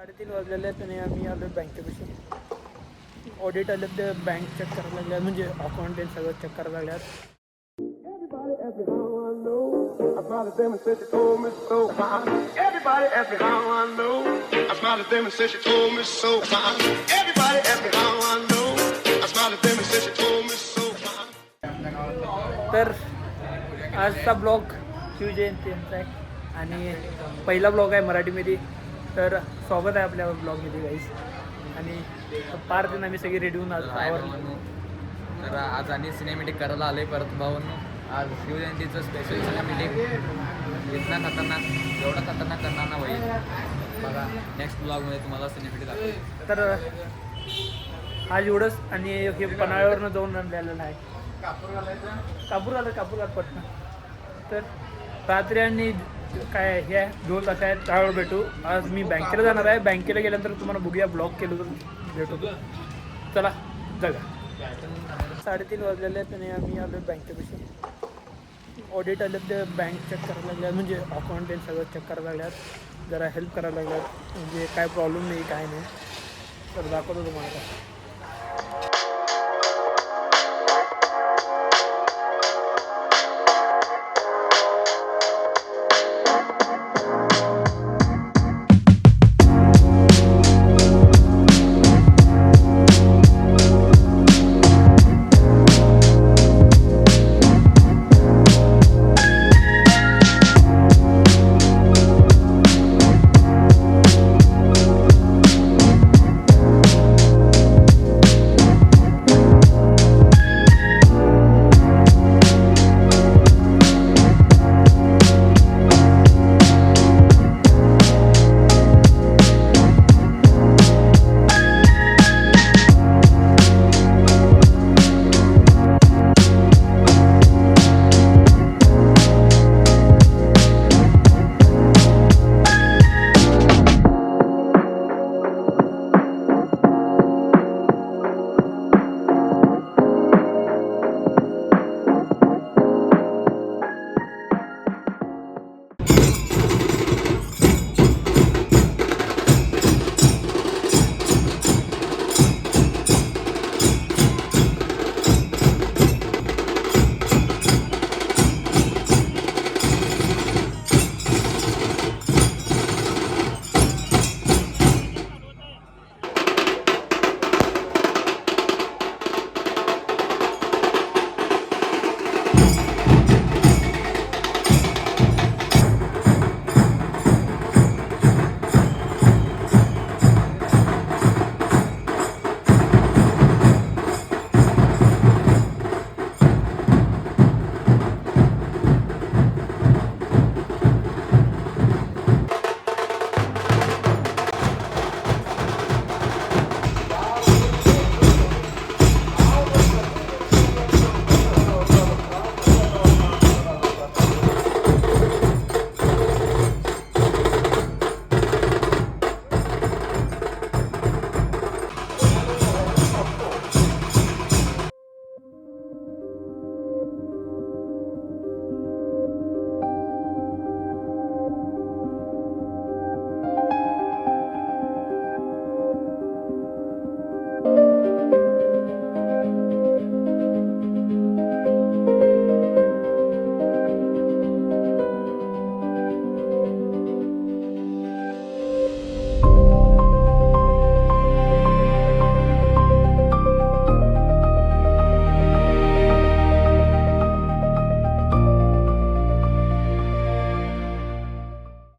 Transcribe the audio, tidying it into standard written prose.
3:30 वाजलेले आहेत आणि आम्ही आलो बँकेपाशी. ऑडिट आले ते बँक चेक करायला लागल्यात, म्हणजे अकाउंट ते सगळं चेक करायला लागल्यात. तर आजचा ब्लॉग शिवजयंती यांचा आहे आणि पहिला ब्लॉग आहे मराठीमध्ये. तर स्वागत आहे आपल्या ब्लॉगमध्ये गाईस. आणि पार दिन आम्ही सगळे रेडी होऊन आज तर आज आणि सिनेमॅटिक करायला आले परत भावांनो. आज शिवजयंतीचं स्पेशल सिनेमॅटिक इतना खतरनाक, एवढा खतरनाक करणार ना भाई. बघा नेक्स्ट ब्लॉगमध्ये तुम्हाला सिनेमॅटिक दाखवतो. तर आज एवढंच. आणि हे पन्हाळ्यावरनं जाऊन आणलेलं आहे. कापूर आलं पटना. तर रात्री आणि काय हे आहे 2 तास आहेत, त्यावेळेवर भेटू. आज मी बँकेला जाणार आहे. बँकेला गेल्यानंतर तुम्हाला बघूया, ब्लॉग केलं तर भेटू. चला जगा. 3:30 वाजलेले आहेत आणि आम्ही आलो बँकेपाशी. ऑडिट आले ते बँक चेक करायला लागल्यात, म्हणजे अकाउंट ते सगळं चेक करायला लागल्यात. जरा हेल्प करायला लागल्यात, म्हणजे काय प्रॉब्लेम नाही काय नाही. तर दाखवतो तुम्हाला.